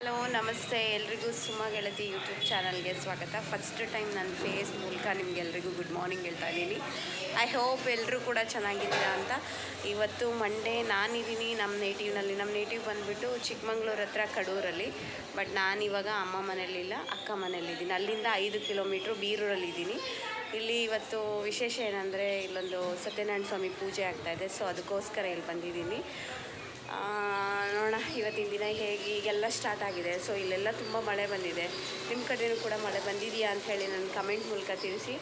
Hello ನಮಸ್ತೆ ಎಲ್ರಿಗೂ ಸುಮಾ ಗೆಳತಿ ಯೂಟ್ಯೂಬ್ ಚಾನಲ್ಗೆ ಸ್ವಾಗತ. ಫಸ್ಟ್ ಟೈಮ್ ನನ್ನ ಫೇಸ್ ಮೂಲಕ ನಿಮಗೆಲ್ರಿಗೂ ಗುಡ್ ಮಾರ್ನಿಂಗ್ ಹೇಳ್ತಾ ಇದ್ದೀನಿ. ಐ ಹೋಪ್ ಎಲ್ಲರೂ ಕೂಡ ಚೆನ್ನಾಗಿದ್ದೀರಾ ಅಂತ. ಇವತ್ತು ಮಂಡೇ, ನಾನಿದ್ದೀನಿ ನಮ್ಮ ನೇಟಿವ್ ಬಂದುಬಿಟ್ಟು ಚಿಕ್ಕಮಂಗ್ಳೂರು ಹತ್ರ ಕಡೂರಲ್ಲಿ. ಬಟ್ ನಾನಿವಾಗ ಅಮ್ಮ ಮನೇಲಿಲ್ಲ, ಅಕ್ಕ ಮನೇಲಿದ್ದೀನಿ. ಅಲ್ಲಿಂದ 5 ಕಿಲೋಮೀಟ್ರು ಬೀರೂರಲ್ಲಿದ್ದೀನಿ. ಇಲ್ಲಿ ಇವತ್ತು ವಿಶೇಷ ಏನಂದರೆ ಇಲ್ಲೊಂದು ಸತ್ಯನಾರಾಯಣ ಸ್ವಾಮಿ ಪೂಜೆ ಆಗ್ತಾಯಿದೆ. ಸೊ ಅದಕ್ಕೋಸ್ಕರ ಇಲ್ಲಿ ಬಂದಿದ್ದೀನಿ. ನೋಡೋಣ ಇವತ್ತಿನ ದಿನ ಹೇಗೆ. ಈಗೆಲ್ಲ ಸ್ಟಾರ್ಟ್ ಆಗಿದೆ. ಸೊ ಇಲ್ಲೆಲ್ಲ ತುಂಬ ಮಳೆ ಬಂದಿದೆ. ನಿಮ್ಮ ಕಡೆಯೂ ಕೂಡ ಮಳೆ ಬಂದಿದೆಯಾ ಅಂತ ಹೇಳಿ ನನ್ನ ಕಮೆಂಟ್ ಮೂಲಕ ತಿಳಿಸಿ.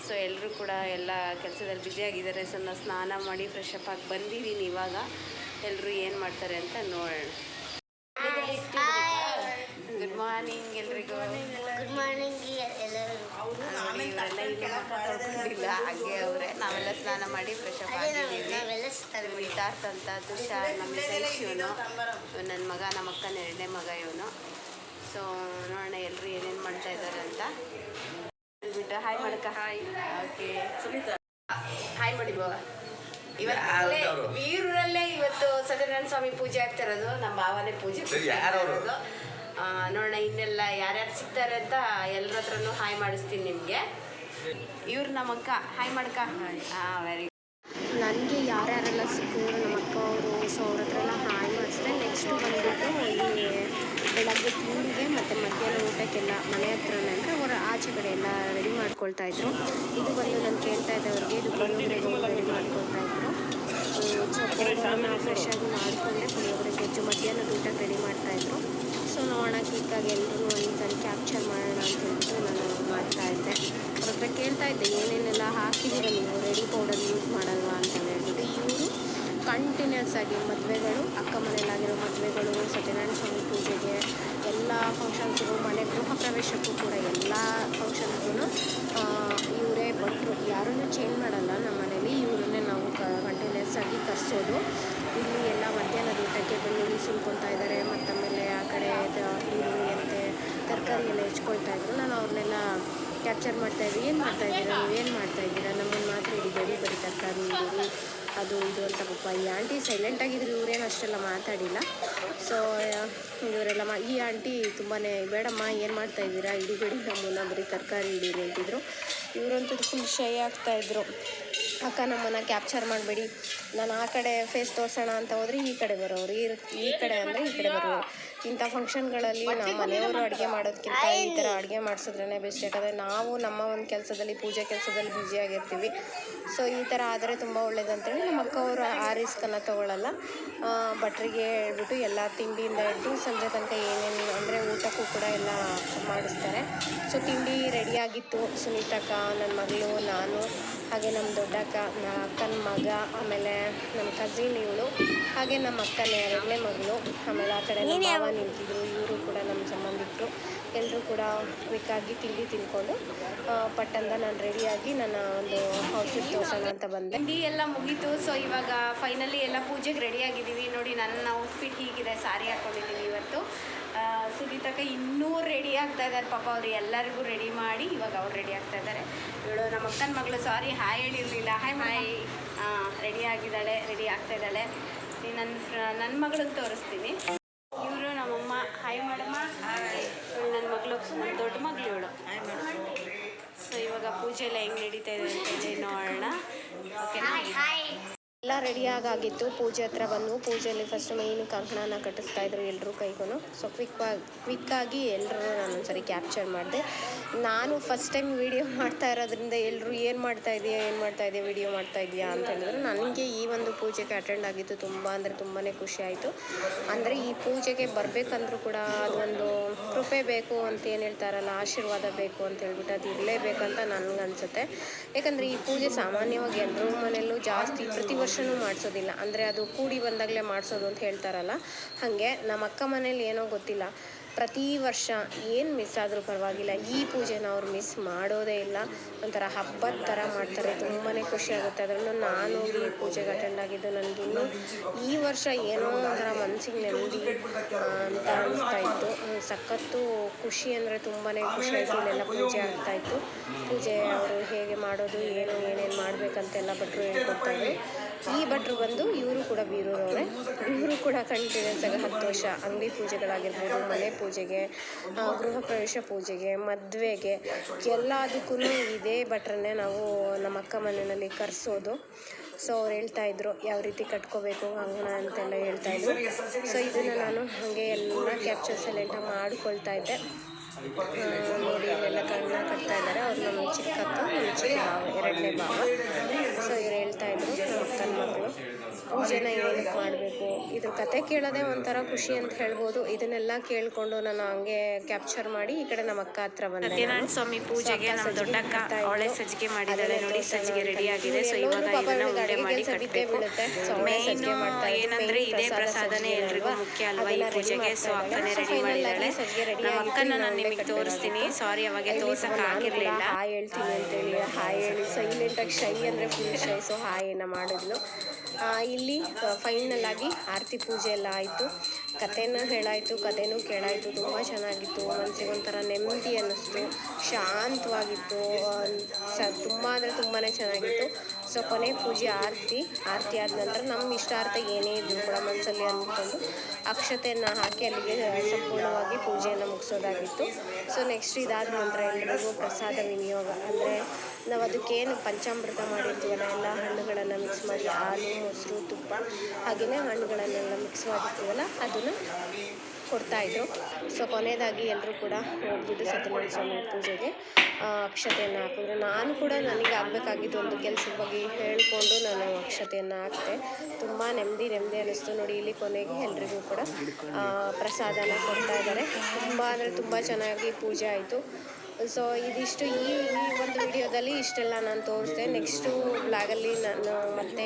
ಸೊ ಎಲ್ಲರೂ ಕೂಡ ಎಲ್ಲ ಕೆಲಸದಲ್ಲಿ ಬ್ಯುಸಿಯಾಗಿದ್ದಾರೆ. ಸೊ ನಾನು ಸ್ನಾನ ಮಾಡಿ ಫ್ರೆಶ್ ಅಪ್ ಆಗಿ ಬಂದಿದ್ದೀನಿ. ಇವಾಗ ಎಲ್ಲರೂ ಏನು ಮಾಡ್ತಾರೆ ಅಂತ ನೋಡೋಣ. ಗುಡ್ ಮಾರ್ನಿಂಗ್ ಎಲ್ರಿಗೂ. ಗುಡ್ ಮಾರ್ನಿಂಗ್ ಎಲ್ಲರಿಗೂ. ಇವರೆಲ್ಲ ಇಲ್ಲಿ ಮುಖ ತೊಳ್ಕೊಂಡಿಲ್ಲ, ಹಾಗೆ ಅವರೇ. ನಾವೆಲ್ಲ ಸ್ನಾನ ಮಾಡಿ ಫ್ರೆಶ್ ಅಪ್ ಆಗಿದ್ದೀವಿ. ವಿತಾರ್ಥ್ ಅಂತ ತುಷಾರ್, ನಮ್ಮ ಇವನು ನನ್ನ ಮಗ, ನಮ್ಮ ಅಕ್ಕನ 2ನೇ ಮಗ ಇವನು. ಸೊ ನೋಡೋಣ ಎಲ್ಲರೂ ಏನೇನು ಮಾಡ್ತಾ ಇದ್ದಾರೆ ಅಂತ ಹೇಳ್ಬಿಟ್ಟು ಹಾಯ್ ಮಾಡಕ್ಕ. ಹಾಯ್. ಓಕೆ, ಹಾಯ್ ಮಾಡಿ ಬಾವ. ಇವತ್ತು ಬೀರೂರಲ್ಲೇ ಇವತ್ತು ಸತ್ಯನಾರಾಯಣ ಸ್ವಾಮಿ ಪೂಜೆ ಆಗ್ತಾ ಇರೋದು. ನಮ್ಮ ಭಾವನೆ ಪೂಜೆ ಇರೋದು. ನೋಡೋಣ ಇನ್ನೆಲ್ಲ ಯಾರ್ಯಾರು ಸಿಗ್ತಾರೆ ಅಂತ ಎಲ್ಲರ ಹತ್ರನೂ ಹಾಯ್ ಮಾಡಿಸ್ತೀನಿ ನಿಮಗೆ. ಇವ್ರು ನಮ್ಮ ಅಕ್ಕ. ಹಾಯ್ ಮಾಡಕ್ಕ. Very good. ನನಗೆ ಯಾರ್ಯಾರೆಲ್ಲ ಸಿಕ್ಕಿದ್ರು ನಮ್ಮ ಅಕ್ಕ ಅವರು. ಸೊ ಅವ್ರ ಹತ್ರ ಎಲ್ಲ ಹಾಯ್ ಮಾಡಿಸಿದೆ. ನೆಕ್ಸ್ಟು ಬಂದುಬಿಟ್ಟು ಇಲ್ಲಿ ಬೆಳಗ್ಗೆ ತಿಂಡಿಗೆ ಮತ್ತು ಮಧ್ಯಾಹ್ನ ಊಟಕ್ಕೆಲ್ಲ ಮನೆ ಹತ್ರನೇ ಅಂದರೆ ಅವರು ಆಚೆ ಕಡೆ ಎಲ್ಲ ರೆಡಿ ಮಾಡ್ಕೊಳ್ತಾಯಿದ್ರು. ಇದು ಬಂದು ನಾನು ಕೇಳ್ತಾ ಇದ್ದೆ ಅವ್ರಿಗೆ. ಇದು ಪುಳಿಯೋಗರೆಗೆ ರೆಡಿ ಮಾಡ್ಕೊಳ್ತಾಯಿದ್ರು. ಸ್ವಲ್ಪ ಫ್ರೆಶ್ ಆಗಿ ಮಾಡಿಕೊಂಡೆ ಪುಳಿಯೋಗರೆ ಗೊಜ್ಜು ಮಧ್ಯಾಹ್ನದ ಊಟಕ್ಕೆ ರೆಡಿ ಮಾಡ್ತಾಯಿದ್ರು. ಸೊ ನೋಡೋಣ ಕ್ವಿಕ್ಕಾಗಿ ಎಲ್ಲರೂ ಒಂದ್ಸರಿ ಕ್ಯಾಪ್ಚರ್ ಮಾಡೋಣ ಅಂತ ಹೇಳ್ಬಿಟ್ಟು ನಾನು ಮಾಡ್ತಾಯಿದ್ದೆ. ಅವ್ರ ಹತ್ರ ಕೇಳ್ತಾ ಇದ್ದೆ ಏನೇನೆಲ್ಲ ಹಾಕಿದ್ದೀರ ನೀವು, ರೆಡಿ ಪೌಡರ್ ಯೂಸ್ ಮಾಡಲ್ವಾ ಅಂತ ಹೇಳ್ಬಿಟ್ಟು. ಇವರು ಕಂಟಿನ್ಯೂಸ್ ಆಗಿ ಮದುವೆಗಳು, ಅಕ್ಕ ಮನೆಯಲ್ಲಾಗಿರೋ ಮದುವೆಗಳು, ಸತ್ಯನಾರಾಯಣ ಸ್ವಾಮಿ ಪೂಜೆಗೆ, ಎಲ್ಲ ಫಂಕ್ಷನ್ಸ್ಗೂ, ಮನೆ ಗೃಹ ಪ್ರವೇಶಕ್ಕೂ ಕೂಡ ಎಲ್ಲ ಫಂಕ್ಷನ್ಗೂ ಇವರೇ ಭಟ್ರು. ಯಾರನ್ನೂ ಚೇಂಜ್ ಮಾಡಲ್ಲ ನಮ್ಮ ಮನೇಲಿ. ಇವರನ್ನೇ ನಾವು ಕಂಟಿನ್ಯೂಸ್ ಆಗಿ ಕರೆಸೋದು. ಇಲ್ಲಿ ಎಲ್ಲ ಮಧ್ಯಾಹ್ನದ ಊಟಕ್ಕೆ ಬೆಳ್ಳುಳ್ಳಿ ಸುಲ್ಕೊತಾ ಇದ್ದಾರೆ. ಮತ್ತು ಆಮೇಲೆ ಆ ಕಡೆ ಈರುಳ್ಳಿ ಅಂತೆ ತರಕಾರಿ ಎಲ್ಲ ಹೆಚ್ಕೊಳ್ತಾ ಇದ್ರು. ನಾನು ಅವ್ರನ್ನೆಲ್ಲ ಕ್ಯಾಪ್ಚರ್ ಮಾಡ್ತಾಯಿದ್ವಿ. ಏನು ಮಾಡ್ತಾಯಿದ್ದೀರಾ, ನೀವೇನು ಮಾಡ್ತಾಯಿದ್ದೀರಾ, ನಮ್ಮನ್ನು ಮಾತ್ರ ಹಿಡಿಬೇಡಿ, ಬರೀ ತರಕಾರಿ ಈರುಳ್ಳಿ ಅದು ಇದು ಅಂತ. ಪಾಪ ಈ ಆಂಟಿ ಸೈಲೆಂಟಾಗಿದ್ರು, ಇವರೇನು ಅಷ್ಟೆಲ್ಲ ಮಾತಾಡಿಲ್ಲ. ಸೊ ಇವರೆಲ್ಲ ಈ ಆಂಟಿ ತುಂಬಾ ಬೇಡಮ್ಮ ಏನು ಮಾಡ್ತಾಯಿದ್ದೀರಾ, ಹಿಡಿಬೇಡಿ ನಮ್ಮನ್ನು, ಬರೀ ತರಕಾರಿ ಹಿಡೀರಿ ಅಂತಿದ್ರು. ಇವರಂತೂ ಫುಲ್ ಶೈ ಆಗ್ತಾಯಿದ್ರು. ಅಕ್ಕ ನಮ್ಮನ್ನು ಕ್ಯಾಪ್ಚರ್ ಮಾಡಬೇಡಿ, ನಾನು ಆ ಕಡೆ ಫೇಸ್ ತೋರಿಸೋಣ ಅಂತ ಹೋದರೆ ಈ ಕಡೆ ಬರೋರು, ಈ ಕಡೆ ಅಂದರೆ ಈ ಕಡೆ ಬರೋರು. ಇಂಥ ಫಂಕ್ಷನ್ಗಳಲ್ಲಿ ನಾವು ಮನೆಯವರು ಅಡುಗೆ ಮಾಡೋದಕ್ಕಿಂತ ಈ ಥರ ಅಡುಗೆ ಮಾಡಿಸಿದ್ರೇ ಬೆಸ್ಟ್. ಯಾಕಂದರೆ ನಾವು ನಮ್ಮ ಒಂದು ಕೆಲಸದಲ್ಲಿ, ಪೂಜೆ ಕೆಲಸದಲ್ಲಿ ಬ್ಯುಸಿಯಾಗಿರ್ತೀವಿ. ಸೊ ಈ ಥರ ಆದರೆ ತುಂಬ ಒಳ್ಳೇದಂತೇಳಿ ನಮ್ಮ ಅಕ್ಕ ಅವರು ಆ ರಿಸ್ಕನ್ನು ತೊಗೊಳ್ಳಲ್ಲ. ಭಟ್ರಿಗೆ ಹೇಳ್ಬಿಟ್ಟು ಎಲ್ಲ ತಿಂಡಿಯಿಂದ ಹಿಡಿದು ಸಂಜೆ ತನಕ ಏನೇನು ಅಂದರೆ ಊಟಕ್ಕೂ ಕೂಡ ಎಲ್ಲ ಮಾಡಿಸ್ತಾರೆ. ಸೊ ತಿಂಡಿ ರೆಡಿಯಾಗಿತ್ತು. ಸುನೀತಕ್ಕ, ನನ್ನ ಮಗಳು, ನಾನು, ಹಾಗೆ ನಮ್ಮ ದೊಡ್ಡಕ್ಕ, ಅಕ್ಕನ ಮಗ, ಆಮೇಲೆ ನಮ್ಮ ಕಝಿನ್ ಇವಳು, ಹಾಗೆ ನಮ್ಮ ಅಕ್ಕನ 2ನೇ ಮಗಳು, ಆಮೇಲೆ ಆ ಕಡೆ ನಮ್ಮ ಭಾವ ನಿಂತಿದ್ರು. ಇವರು ಕೂಡ ನಮ್ಮ ಸಂಬಂಧಿಕರು. ಎಲ್ಲರೂ ಕೂಡ ಕ್ವಿಕ್ಕಾಗಿ ತಿಂಡಿ ತಿಂದ್ಕೊಂಡು ಪಟ್ಟಂದ ನಾನು ರೆಡಿಯಾಗಿ ನನ್ನ ಒಂದು ಔಟ್ಫಿಟ್ ತೋರಿಸೋಣ ಅಂತ ಬಂದೆ. ತಿಂಡಿ ಎಲ್ಲ ಮುಗೀತು. ಸೊ ಇವಾಗ ಫೈನಲಿ ಎಲ್ಲ ಪೂಜೆಗೆ ರೆಡಿಯಾಗಿದ್ದೀವಿ. ನೋಡಿ ನನ್ನ ಔಟ್ಫಿಟ್ ಹೀಗಿದೆ, ಸಾರಿ ಹಾಕ್ಕೊಂಡಿದ್ದೀನಿ ಇವತ್ತು. ಸುನೀತಕ್ಕ ಇನ್ನೂ ರೆಡಿ ಆಗ್ತಾ ಇದ್ದಾರೆ. ಪಾಪ ಅವರು ಎಲ್ಲರಿಗೂ ರೆಡಿ ಮಾಡಿ ಇವಾಗ ಅವ್ರು ರೆಡಿ ಆಗ್ತಾ ಇದ್ದಾರೆ. ಇವಳು ನಮ್ಮ ಅಕ್ಕನ ಮಗಳು, ಸಾರಿ ಹಾಯ್ ಹೇಳಿರಲಿಲ್ಲ. ಹಾಯ್. ರೆಡಿ ಆಗಿದ್ದಾಳೆ, ರೆಡಿ ಆಗ್ತಾ ಇದ್ದಾಳೆ. ನನ್ನ ಮಗಳನ್ನ ತೋರಿಸ್ತೀನಿ. ಇವರು ನಮ್ಮಮ್ಮ. ಹಾಯ್ ಮಾಡಮ್ಮ. ಇವಳು ನನ್ನ ಮಗಳು, ನನ್ನ ದೊಡ್ಡ ಮಗಳು ಇವಳು. ಸೊ ಇವಾಗ ಪೂಜೆ ಎಲ್ಲ ಹೆಂಗೆ ನಡೀತಾ ಇದೆ ಅಂತೇಳಿ ನೋಡೋಣ. ಓಕೆನಾ? ಎಲ್ಲ ರೆಡಿಯಾಗಿತ್ತು. ಪೂಜೆ ಹತ್ರ ಬಂದು ಪೂಜೆಯಲ್ಲಿ ಫಸ್ಟ್ ಮೇಯ್ನು ಕಂಕಣನ ಕಟ್ಟಿಸ್ತಾಯಿದ್ರು ಎಲ್ಲರೂ ಕೈಗೂ. ಸೊ ಕ್ವಿಕ್ಕಾಗಿ ಎಲ್ಲರೂ ನಾನೊಂದ್ಸರಿ ಕ್ಯಾಪ್ಚರ್ ಮಾಡಿದೆ. ನಾನು ಫಸ್ಟ್ ಟೈಮ್ ವೀಡಿಯೋ ಮಾಡ್ತಾ ಇರೋದ್ರಿಂದ ಎಲ್ಲರೂ ಏನು ಮಾಡ್ತಾಯಿದ್ದೀಯಾ ವೀಡಿಯೋ ಮಾಡ್ತಾಯಿದ್ದೀಯಾ ಅಂತ ಹೇಳಿದ್ರು. ನನಗೆ ಈ ಒಂದು ಪೂಜೆಗೆ ಅಟೆಂಡ್ ಆಗಿದ್ದು ತುಂಬ ಅಂದರೆ ತುಂಬಾ ಖುಷಿ ಆಯಿತು. ಅಂದರೆ ಈ ಪೂಜೆಗೆ ಬರಬೇಕಂದ್ರೂ ಕೂಡ ಅದೊಂದು ಕೃಪೆ ಬೇಕು ಅಂತ ಏನು ಹೇಳ್ತಾರಲ್ಲ, ಆಶೀರ್ವಾದ ಬೇಕು ಅಂತ ಹೇಳ್ಬಿಟ್ಟು ಅದು ಇರಲೇಬೇಕಂತ ನನಗನ್ಸುತ್ತೆ. ಯಾಕಂದರೆ ಈ ಪೂಜೆ ಸಾಮಾನ್ಯವಾಗಿ ಎಲ್ಲರ ಮನೆಯಲ್ಲೂ ಜಾಸ್ತಿ ಪ್ರತಿ ವರ್ಷವೂ ಮಾಡಿಸೋದಿಲ್ಲ. ಅಂದರೆ ಅದು ಕೂಡಿ ಬಂದಾಗಲೇ ಮಾಡಿಸೋದು ಅಂತ ಹೇಳ್ತಾರಲ್ಲ, ಹಾಗೆ ನಮ್ಮ ಅಕ್ಕ ಮನೇಲಿ ಏನೋ ಗೊತ್ತಿಲ್ಲ, ಪ್ರತಿ ವರ್ಷ ಏನು ಮಿಸ್ ಆದರೂ ಪರವಾಗಿಲ್ಲ, ಈ ಪೂಜೆನ ಅವ್ರು ಮಿಸ್ ಮಾಡೋದೇ ಇಲ್ಲ. ಒಂಥರ ಹಬ್ಬದ ಥರ ಮಾಡ್ತಾರೆ. ತುಂಬಾ ಖುಷಿ ಆಗುತ್ತೆ. ಅದರಲ್ಲೂ ನಾನು ಈ ಪೂಜೆಗೆ ಅಟೆಂಡ್ ಆಗಿದ್ದು ನನಗಿನ್ನೂ ಈ ವರ್ಷ ಏನೋ ಒಂಥರ ಮನಸ್ಸಿಗೆ ನೆಮ್ಮದಿ ಅಂತ ಅನಿಸ್ತಾ ಇತ್ತು. ಸಖತ್ತು ಖುಷಿ ಅಂದರೆ ತುಂಬಾ ಖುಷಿ ಆಯಿತು. ಇಲ್ಲೆಲ್ಲ ಪೂಜೆ ಆಗ್ತಾಯಿತ್ತು. ಪೂಜೆ ಅವರು ಹೇಗೆ ಮಾಡೋದು, ಏನೇನು ಮಾಡಬೇಕಂತೆಲ್ಲ ಭಟ್ರು ಹೇಳ್ಕೊಡ್ತಾಯಿದ್ರು. ಈ ಭಟ್ರು ಬಂದು ಇವರು ಕೂಡ ಬೀರೂರವರೇ. ಇವರು ಕೂಡ ಕಂಟಿನ್ಯೂಸ್ ಆಗಿ 10 ವರ್ಷ ಅಂಗಡಿ ಪೂಜೆಗಳಾಗಿರ್ಬೋದು, ಮನೆ ಪೂಜೆಗೆ, ಗೃಹ ಪ್ರವೇಶ ಪೂಜೆಗೆ, ಮದುವೆಗೆ ಎಲ್ಲದಕ್ಕೂ ಇದೇ ಭಟ್ರನ್ನೇ ನಾವು ನಮ್ಮ ಅಕ್ಕ ಮನೆಯಲ್ಲಿ ಕರೆಸೋದು. ಸೊ ಅವ್ರು ಹೇಳ್ತಾಯಿದ್ರು ಯಾವ ರೀತಿ ಕಟ್ಕೋಬೇಕು ಅಂಗಣ ಅಂತೆಲ್ಲ ಹೇಳ್ತಾಯಿದ್ರು. ಸೊ ಇದನ್ನು ನಾನು ಹಾಗೆ ಎಲ್ಲ ಕ್ಯಾಪ್ಚರ್ ಸೈಲೆಂಟಾಗಿ ಮಾಡ್ಕೊಳ್ತಾ ಇದ್ದೆ. ನೋಡಿ ಇಲ್ಲೆಲ್ಲ ಕಣ್ಣ ಕಟ್ತಾ ಇದ್ದಾರೆ. ಅವ್ರು ನಮ್ಮ ಚಿಕ್ಕ ಅಕ್ಕ, ನಮ್ಮ ಚಿಕ್ಕ ಭಾವ, 2ನೇ ಭಾವ. ಸೊ ಇವ್ರು ಹೇಳ್ತಾಯಿದ್ರು ನಮ್ಮ ಅಕ್ಕನ ಮಕ್ಕಳು ಪೂಜೆನ ಏನಕ್ಕೆ ಮಾಡಬೇಕು, ಇದ್ರ ಕತೆ ಕೇಳೋದೇ ಒಂಥರ ಖುಷಿ ಅಂತ ಹೇಳ್ಬೋದು. ಇದನ್ನೆಲ್ಲ ಕೇಳಿಕೊಂಡು ನಾನು ಹಂಗೆ ಕ್ಯಾಪ್ಚರ್ ಮಾಡಿ ಈ ಕಡೆ ನಮ್ಮ ಅಕ್ಕ ಹತ್ರ ಬಂದೆ. ಸತ್ಯನಾರಾಯಣ ಸ್ವಾಮಿ ಪೂಜೆಗೆ ನಮ್ಮ ದೊಡ್ಡಕ್ಕ ಅವಳೆ ಸಜ್ಜಿಗೆ ಮಾಡಿದ್ದಾಳೆ ನೋಡಿ. ಸಜ್ಜಿಗೆ ರೆಡಿ ಆಗಿದೆ. ಸೊ ಇವಾಗ ಇದನ್ನ ಉಂಡೆ ಮಾಡಿ ಕಟ್ಟಬೇಕು. ಮೇಯ್ನು ಏನಂದ್ರೆ ಇದೇ ಪ್ರಸಾದನೇ ಎಲ್ರಿಗೂ ಮುಖ್ಯ ಅಲ್ವಾ ಈ ಪೂಜೆಗೆ. ಸೊ ಅಕ್ಕನೇ ರೆಡಿ ಮಾಡಿದ್ದಾಳೆ. ನಮ್ಮ ಅಕ್ಕನ ನಾನು ನಿಮಗೆ ತೋರಿಸ್ತೀನಿ. ಸಾರಿ ಅವಾಗ ತೋರ್ಸಕ್ ಆಗಿರ್ಲಿಲ್ಲ. ಹಾಯ್ ಹೇಳ್ತೀನಿ ಅಂತೇಳಿ ಹಾಯ್ ಹೇಳಿ ಸೈಲೆಂಟಾಗಿ ಶೈ ಅಂದರೆ ಫುಲ್ ಶೈ. ಸೊ ಹಾಯನ್ನ ಮಾಡಿದ್ಲು. ಇಲ್ಲಿ ಫೈನಲ್ ಆಗಿ ಆರತಿ ಪೂಜೆ ಎಲ್ಲ ಆಯಿತು. ಕಥೆನೂ ಹೇಳಾಯಿತು, ಕಥೆನೂ ಕೇಳಾಯಿತು. ತುಂಬ ಚೆನ್ನಾಗಿತ್ತು. ಮನಸ್ಸಿಗೆ ಒಂಥರ ನೆಮ್ಮದಿ ಅನ್ನಿಸ್ತು, ಶಾಂತವಾಗಿತ್ತು. ತುಂಬ ಅಂದರೆ ತುಂಬಾ ಚೆನ್ನಾಗಿತ್ತು. ಸೊ ಕೊನೆ ಪೂಜೆ ಆರತಿ ಆದ ನಂತರ ನಮ್ಮ ಇಷ್ಟಾರ್ಥ ಏನೇ ಇದ್ದರೂ ಕೂಡ ಮನಸ್ಸಲ್ಲಿ ಅಂದ್ಕೊಂಡು ಅಕ್ಷತೆಯನ್ನು ಹಾಕಿ ಅಲ್ಲಿಗೆ ಸಂಪೂರ್ಣವಾಗಿ ಪೂಜೆಯನ್ನು ಮುಗಿಸೋದಾಗಿತ್ತು. ಸೊ ನೆಕ್ಸ್ಟ್ ಇದಾದ ನಂತರ ಎಲ್ಲರಿಗೂ ಪ್ರಸಾದ ವಿನಿಯೋಗ ಅಂದರೆ ನಾವು ಅದಕ್ಕೇನು ಪಂಚಾಮೃತ ಮಾಡಿರ್ತೀವಲ್ಲ, ಎಲ್ಲ ಹಣ್ಣುಗಳನ್ನು ಮಿಕ್ಸ್ ಮಾಡಿ ಹಾಲು, ಮೊಸರು, ತುಪ್ಪ ಹಾಗೆಯೇ ಹಣ್ಣುಗಳನ್ನೆಲ್ಲ ಮಿಕ್ಸ್ ಮಾಡಿರ್ತೀವಲ್ಲ ಅದನ್ನು ಕೊಡ್ತಾಯಿದ್ರು. ಸೊ ಕೊನೆಯದಾಗಿ ಎಲ್ಲರೂ ಕೂಡ ಹೋಗ್ಬಿಟ್ಟು ಸತ್ಯನಾರಾಯಣ ಸ್ವಾಮಿ ಪೂಜೆಗೆ ಅಕ್ಷತೆಯನ್ನು ಹಾಕಿದ್ರು. ನಾನು ಕೂಡ ನನಗೆ ಆಗಬೇಕಾಗಿದ್ದು ಒಂದು ಕೆಲಸದ ಬಗ್ಗೆ ಹೇಳಿಕೊಂಡು ನಾನು ಅಕ್ಷತೆಯನ್ನು ಹಾಕಿದೆ. ತುಂಬ ನೆಮ್ಮದಿ ಅನ್ನಿಸ್ತು. ನೋಡಿ ಇಲ್ಲಿ ಕೊನೆಗೆ ಎಲ್ರಿಗೂ ಕೂಡ ಪ್ರಸಾದನ ಕೊಡ್ತಾ ಇದ್ದಾರೆ. ತುಂಬ ಅಂದರೆ ತುಂಬ ಚೆನ್ನಾಗಿ ಪೂಜೆ ಆಯಿತು. ಸೊ ಇದಿಷ್ಟು ಈ ಒಂದು ವಿಡಿಯೋದಲ್ಲಿ ಇಷ್ಟೆಲ್ಲ ನಾನು ತೋರಿಸಿದೆ. ನೆಕ್ಸ್ಟು ಬ್ಲಾಗಲ್ಲಿ ನಾನು ಮತ್ತೆ